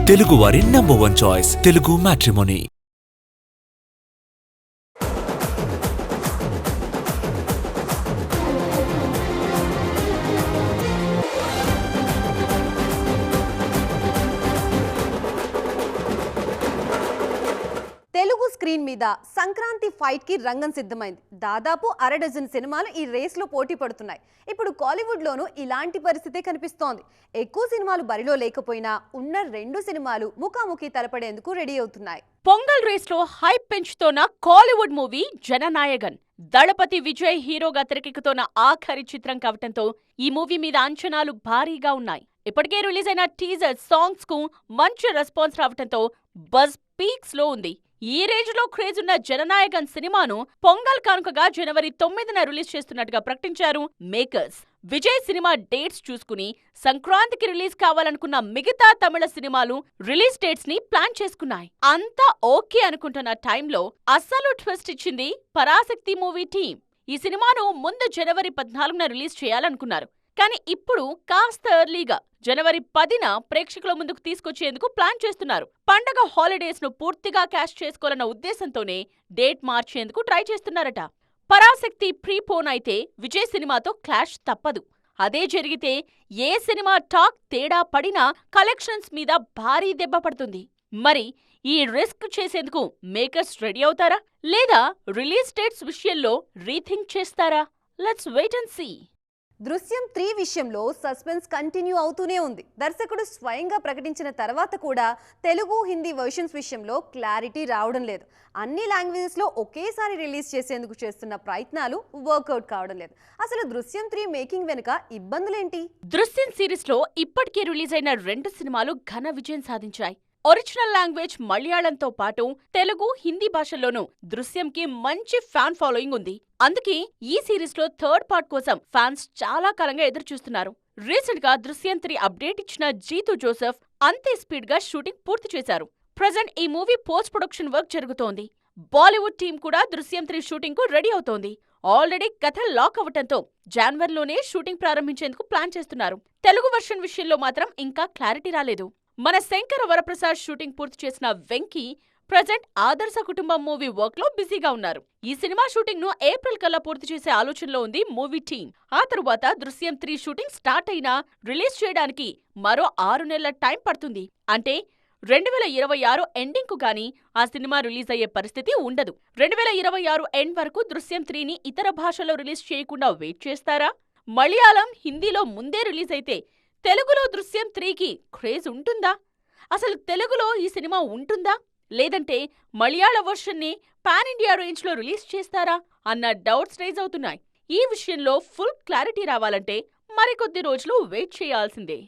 తెలుగువారి #1 choice Telugu matrimony. Telugu screen మీద Sankranti fight కి రంగం సిద్ధమైంది. దాదాపు అరడజన్ సినిమాలు ఈ రేస్ లో పోటీ పడుతున్నాయి. ఇప్పుడు కాలీవుడ్ లోనూ ఇలాంటి పరిస్థితే కనిపిస్తోంది. ఎక్కువ సినిమాలు బరిలో లేకపోయినా ఉన్న 2 సినిమాలు ముఖాముఖి తలపడేందుకు రెడీ అవుతున్నాయి. పొంగల్ రేస్ లో హైప్ పెంచుతోన్న కాలీవుడ్ మూవీ జననాయగన్. దళపతి విజయ్ హీరోగా తెరకెక్కుతోన్న ఆఖరి చిత్రం కావటంతో ఈ మూవీ మీద అంచనాలు భారీగా ఉన్నాయి. ఇప్పటికే రిలీజ్ అయిన టీజర్ సాంగ్స్ కు మంచి రెస్పాన్స్ రావటంతో బజ్ పీక్స్ లో ఉంది. ఈ రేంజ్ లో క్రేజ్ ఉన్న జననాయగన్ సినిమాను పొంగల్ కానుకగా జనవరి 9న రిలీజ్ చేస్తున్నట్టుగా ప్రకటించారు మేకర్స్. విజయ్ సినిమా డేట్స్ చూసుకుని సంక్రాంతికి రిలీజ్ కావాలనుకున్న మిగతా తమిళ సినిమాలు రిలీజ్ డేట్స్ ని ప్లాన్ చేసుకున్నాయి. అంతా ఓకే అనుకుంటున్న టైంలో అస్సలు ట్విస్ట్ ఇచ్చింది పరాశక్తి మూవీ టీం. ఈ సినిమాను ముందు జనవరి 14న రిలీజ్ చేయాలనుకున్నారు. కానీ ఇప్పుడు కాస్త ఎర్లీగా జనవరి 10న ప్రేక్షకుల ముందుకు తీసుకొచ్చేందుకు ప్లాన్ చేస్తున్నారు. పండగ హాలిడేస్ ను పూర్తిగా క్యాష్ చేసుకోవాలన్న ఉద్దేశంతోనే డేట్ మార్చేందుకు ట్రై చేస్తున్నారట. పరాశక్తి ప్రీపోన్ అయితే విజయ్ సినిమాతో క్లాష్ తప్పదు. అదే జరిగితే ఏ సినిమా టాక్ తేడా పడినా కలెక్షన్స్ మీద భారీ దెబ్బ పడుతుంది. మరి ఈ రిస్క్ చేసేందుకు మేకర్స్ రెడీ అవుతారా, లేదా రిలీజ్ డేట్స్ విషయంలో రీథింక్ చేస్తారా? Let's wait and see. Drishyam 3 విషయంలో సస్పెన్స్ కంటిన్యూ అవుతూనే ఉంది. దర్శకుడు స్వయంగా ప్రకటించిన తర్వాత కూడా తెలుగు, హిందీ వర్షన్స్ విషయంలో క్లారిటీ రావడం లేదు. అన్ని లాంగ్వేజెస్ లో ఒకేసారి రిలీజ్ చేసేందుకు చేస్తున్న ప్రయత్నాలు వర్కౌట్ కావడం లేదు. అసలు దృశ్యం 3 మేకింగ్ వెనుక ఇబ్బందులేంటి? దృశ్యం సిరీస్ లో ఇప్పటికే రిలీజ్ అయిన 2 సినిమాలు ఘన విజయం సాధించాయి. ఒరిజినల్ లాంగ్వేజ్ మలయాళంతో పాటు తెలుగు, హిందీ భాషల్లోనూ దృశ్యంకి మంచి ఫ్యాన్ ఫాలోయింగ్ ఉంది. అందుకే ఈ సిరీస్ లో థర్డ్ పార్ట్ కోసం ఫ్యాన్స్ చాలా కాలంగా ఎదురుచూస్తున్నారు. రీసెంట్ గా దృశ్యం 3 అప్డేట్ ఇచ్చిన జీతు జోసెఫ్ అంతే స్పీడ్ గా షూటింగ్ పూర్తి చేశారు. ప్రెజెంట్ ఈ మూవీ పోస్ట్ ప్రొడక్షన్ వర్క్ జరుగుతోంది. బాలీవుడ్ టీం కూడా దృశ్యం 3 షూటింగ్ కు రెడీ అవుతోంది. ఆల్రెడీ కథ లాక్ అవ్వటంతో జనవరిలోనే షూటింగ్ ప్రారంభించేందుకు ప్లాన్ చేస్తున్నారు. తెలుగు వర్షన్ విషయంలో మాత్రం ఇంకా క్లారిటీ రాలేదు. మన శంకర వరప్రసాద్ షూటింగ్ పూర్తి చేసిన వెంకీ ప్రెజెంట్ ఆదర్శ కుటుంబం మూవీ వర్క్ లో బిజీగా ఉన్నారు. ఈ సినిమా షూటింగ్ ను ఏప్రిల్ కల్లా పూర్తి చేసే ఆలోచనలో ఉంది మూవీ టీం. ఆ తరువాత దృశ్యం 3 షూటింగ్ స్టార్ట్ అయినా రిలీజ్ చేయడానికి మరో 6 నెలల టైం పడుతుంది. అంటే 2026 ఎండింగ్ కు గానీ ఆ సినిమా రిలీజ్ అయ్యే పరిస్థితి ఉండదు. 2026 ఎండ్ వరకు దృశ్యం 3ని ఇతర భాషల్లో రిలీజ్ చేయకుండా వెయిట్ చేస్తారా? మలయాళం, హిందీలో ముందే రిలీజ్ అయితే తెలుగులో దృశ్యం 3కి క్రేజ్ ఉంటుందా? అసలు తెలుగులో ఈ సినిమా ఉంటుందా, లేదంటే మలయాళ వర్షన్ని పాన్ ఇండియా రేంజ్ లో రిలీజ్ చేస్తారా అన్న డౌట్స్ రైజ్ అవుతున్నాయి. ఈ విషయంలో ఫుల్ క్లారిటీ రావాలంటే మరికొద్ది రోజులు వెయిట్ చేయాల్సిందే.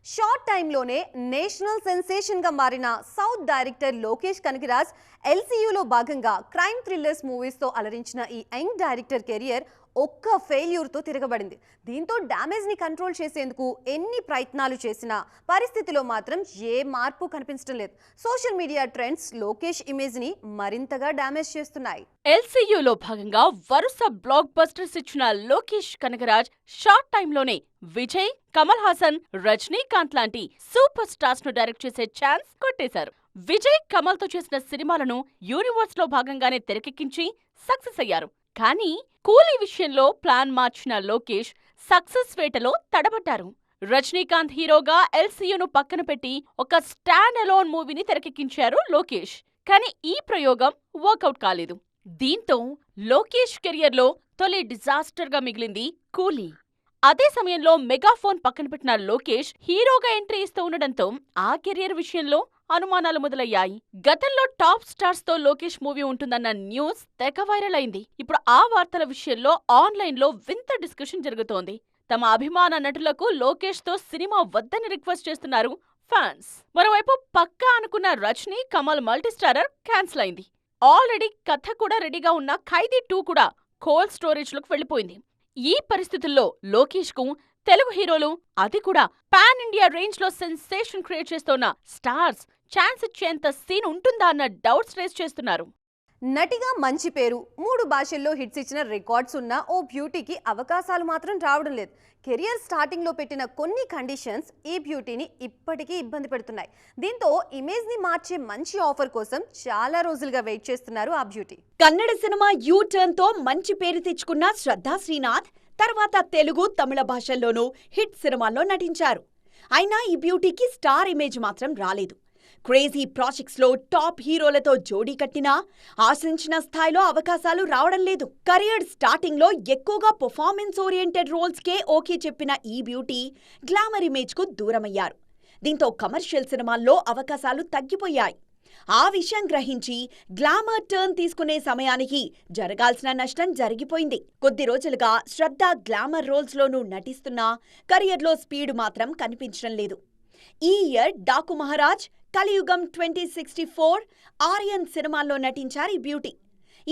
షార్ట్ టైంలోనే నేషనల్ సెన్సేషన్ గా మారిన సౌత్ డైరెక్టర్ లోకేష్ కనకరాజ్ LCUలో భాగంగా క్రైమ్ థ్రిల్లర్స్ మూవీస్ తో అలరించిన ఈ యంగ్ డైరెక్టర్ కెరియర్ ఒక్క ఫెయిల్యూర్ తో తిరగబడింది. దీంతో డ్యామేజ్ ని కంట్రోల్ చేసేందుకు ఎన్ని ప్రయత్నాలు చేసినా పరిస్థితిలో మాత్రం ఏ మార్పు కనిపించడం లేదు. Social media trends Lokesh image ని మరింతగా డ్యామేజ్ చేస్తున్నాయి. LCUలో భాగంగా వరుస బ్లాక్ బస్టర్స్ ఇచ్చిన లోకేష్ కనకరాజ్ షార్ట్ టైంలోనే విజయ్, కమల్ హాసన్, రజనీకాంత్ లాంటి సూపర్ స్టార్స్ ను డైరెక్ట్ చేసే ఛాన్స్ కొట్టేశారు. విజయ్, కమల్ తో చేసిన సినిమాలను యూనివర్స్ లో భాగంగానే తెరకెక్కించి సక్సెస్ అయ్యారు. కానీ కూలీ విషయంలో ప్లాన్ మార్చిన లోకేష్ సక్సెస్ వేటలో తడబడ్డారు. రజనీకాంత్ హీరోగా LCUను పక్కన పెట్టి ఒక స్టాండ్ అలోన్ మూవీని తెరకెక్కించారు లోకేష్. కానీ ఈ ప్రయోగం వర్కౌట్ కాలేదు. దీంతో లోకేష్ కెరియర్లో తొలి డిజాస్టర్ గా మిగిలింది కూలీ. అదే సమయంలో మెగాఫోన్ పక్కన పెట్టిన లోకేష్ హీరోగా ఎంట్రీ ఇస్తూ ఉండడంతో ఆ కెరియర్ విషయంలో అనుమానాలు మొదలయ్యాయి. గతంలో టాప్ స్టార్స్ తో లోకేష్ మూవీ ఉంటుందన్న న్యూస్ తెగ వైరల్ అయింది. ఇప్పుడు ఆ వార్తల విషయంలో ఆన్లైన్ లో వింత డిస్కషన్ జరుగుతోంది. తమ అభిమాన నటులకు లోకేష్ తో సినిమా వద్దని రిక్వెస్ట్ చేస్తున్నారు ఫ్యాన్స్. మరోవైపు పక్కా అనుకున్న రజనీ, కమల్ మల్టీస్టారర్ క్యాన్సిల్ అయింది. ఆల్రెడీ కథ కూడా రెడీగా ఉన్న ఖైదీ 2 కూడా కోల్డ్ స్టోరేజ్ లోకి వెళ్లిపోయింది. ఈ పరిస్థితుల్లో లోకేష్ కు తెలుగు హీరోలు, అది కూడా పాన్ ఇండియా రేంజ్ లో సెన్సేషన్ క్రియేట్ చేస్తోన్న స్టార్స్ ఛాన్స్ ఇచ్చేంత సీన్ ఉంటుందా అన్న డౌట్స్ రేస్ చేస్తున్నారు. నటిగా మంచి పేరు, 3 భాషల్లో హిట్స్ ఇచ్చిన రికార్డ్స్ ఉన్న ఓ బ్యూటీకి అవకాశాలు మాత్రం రావడం లేదు. కెరియర్ స్టార్టింగ్లో పెట్టిన కొన్ని కండిషన్స్ ఈ బ్యూటీని ఇప్పటికీ ఇబ్బంది పెడుతున్నాయి. దీంతో ఇమేజ్ని మార్చే మంచి ఆఫర్ కోసం చాలా రోజులుగా వెయిట్ చేస్తున్నారు ఆ beauty. Kannada cinema you turn తో మంచి పేరు తెచ్చుకున్న శ్రద్ధా శ్రీనాథ్ తర్వాత తెలుగు, తమిళ భాషల్లోనూ హిట్ సినిమాల్లో నటించారు. అయినా ఈ బ్యూటీకి స్టార్ ఇమేజ్ మాత్రం రాలేదు. క్రేజీ ప్రాజెక్ట్స్ లో టాప్ హీరోలతో జోడీ కట్టినా ఆశించిన స్థాయిలో అవకాశాలు రావడం లేదు. కెరియర్ స్టార్టింగ్ లో ఎక్కువగా పర్ఫార్మెన్స్ ఓరియంటెడ్ రోల్స్ కే ఓకే చెప్పిన ఈ బ్యూటీ గ్లామర్ ఇమేజ్ కు దూరమయ్యారు. దీంతో కమర్షియల్ సినిమాల్లో అవకాశాలు తగ్గిపోయాయి. ఆ విషయం గ్రహించి గ్లామర్ టర్న్ తీసుకునే సమయానికి జరగాల్సిన నష్టం జరిగిపోయింది. కొద్ది రోజులుగా శ్రద్ధ గ్లామర్ రోల్స్ లోనూ నటిస్తున్నా కెరియర్లో స్పీడ్ మాత్రం కనిపించడం లేదు. ఈ ఇయర్ డాకు మహారాజ్, కలియుగం 2064, ఆర్యన్ సినిమాల్లో నటించారు ఈ బ్యూటీ.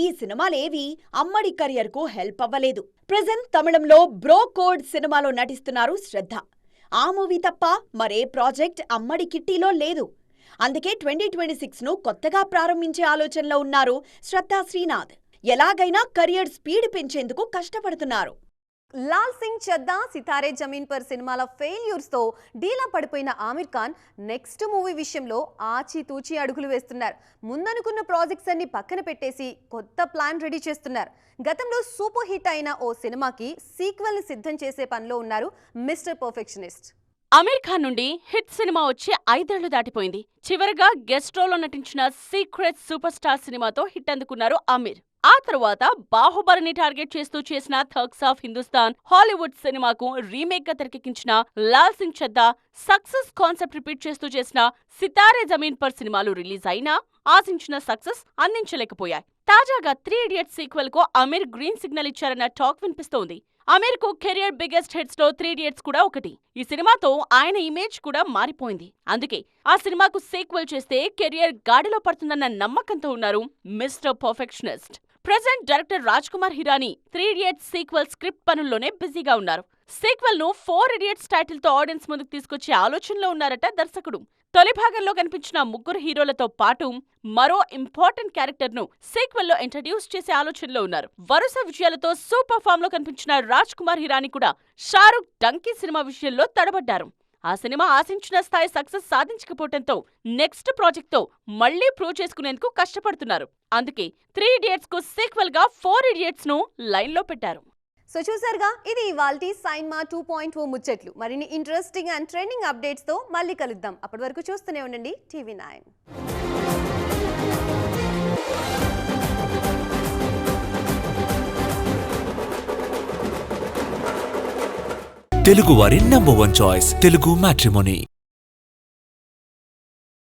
ఈ సినిమాలేవి అమ్మడి కెరియర్కు హెల్ప్ అవ్వలేదు. ప్రెజెంట్ తమిళంలో బ్రో కోడ్ సినిమాలో నటిస్తున్నారు శ్రద్ధ. ఆ మూవీ తప్ప మరే ప్రాజెక్ట్ అమ్మడి కిట్టీలో లేదు. అందుకే 2026ను కొత్తగా ప్రారంభించే ఆలోచనలో ఉన్నారు శ్రద్ధా శ్రీనాథ్. ఎలాగైనా కెరియర్ స్పీడ్ పెంచేందుకు కష్టపడుతున్నారు. లాల్ సింగ్ చద్దా, సితారే జమీన్ పర్ సినిమాల ఫెయిల్యూర్స్ తో డీలా పడిపోయిన ఆమిర్ ఖాన్ నెక్స్ట్ మూవీ విషయంలో ఆచితూచి అడుగులు వేస్తున్నారు. ముందనుకున్న ప్రాజెక్ట్స్ అన్ని పక్కన పెట్టేసి కొత్త ప్లాన్ రెడీ చేస్తున్నారు. గతంలో సూపర్ హిట్ అయిన ఓ సినిమాకి సీక్వెల్ ని సిద్ధం చేసే పనిలో ఉన్నారు మిస్టర్ పర్ఫెక్షనిస్ట్. ఆమిర్ ఖాన్ నుండి హిట్ సినిమా వచ్చి 5 ఏళ్లు దాటిపోయింది. చివరగా గెస్ట్ రోల్లో నటించిన సీక్రెట్ సూపర్ స్టార్ సినిమాతో హిట్ అందుకున్నారు ఆమిర్. ఆ తర్వాత బాహుబలిని టార్గెట్ చేస్తూ చేసిన థగ్స్ ఆఫ్ హిందుస్థాన్ హాలీవుడ్ సినిమాకు రీమేక్ గా తెరకెక్కించిన Lal Singh Chadha, success concept repeat చేస్తూ చేసిన సితారే జమీన్ పర్ సినిమాలు రిలీజ్ అయినా ఆశించిన సక్సెస్ అందించలేకపోయాయి. తాజాగా 3 ఇడియట్స్ సీక్వెల్ కు ఆమిర్ గ్రీన్ సిగ్నల్ ఇచ్చారన్న టాక్ వినిపిస్తోంది. ఆమిర్ కు కెరియర్ బిగ్గెస్ట్ హిట్స్ లో 3 ఇడియట్స్ కూడా ఒకటి. ఈ సినిమాతో ఆయన ఇమేజ్ కూడా మారిపోయింది. అందుకే ఆ సినిమాకు సీక్వెల్ చేస్తే కెరియర్ గాడిలో పడుతుందన్న నమ్మకంతో ఉన్నారు mister perfectionist. Present director Raj Kumar Hirani 3 idiots sequel script పనుల్లోనే బిజీగా ఉన్నారు. సీక్వెల్ ను 4 ఇడియట్స్ టైటిల్ తో ఆడియన్స్ ముందుకు తీసుకొచ్చే ఆలోచనలో ఉన్నారట దర్శకుడు. తొలి భాగంలో కనిపించిన 3 హీరోలతో పాటు మరో ఇంపార్టెంట్ క్యారెక్టర్ ను సీక్వెల్ లో ఇంట్రడ్యూస్ చేసే ఆలోచనలో ఉన్నారు. వరుస విజయాలతో సూపర్ ఫామ్ లో కనిపించిన రాజ్ కుమార్ హిరానీ కూడా షారుఖ్ డంకీ సినిమా విషయంలో తడబడ్డారు. ఆ సినిమా ఆశించిన స్థాయి సక్సెస్ సాధించకపోవడంతో నెక్స్ట్ ప్రాజెక్ట్ తో మళ్లీ ప్రూవ్ చేసుకునేందుకు కష్టపడుతున్నారు. అందుకే 3 ఇడియట్స్ కు సీక్వెల్ గా 4 ఇడియట్స్ ను లైన్ లో పెట్టారు. సో చూసారుగా, ఇది ఇవాల్టి సైన్మా 2.0 ముచ్చట్లు. మరిన్ని ఇంట్రెస్టింగ్ అండ్ ట్రెండింగ్ అప్డేట్స్ తో మళ్ళీ కలుద్దాం. అప్పటి వరకు చూస్తూనే ఉండండి TV9. తెలుగు వారి నంబర్ 1 చాయిస్ తెలుగు మ్యాట్రిమోనీ.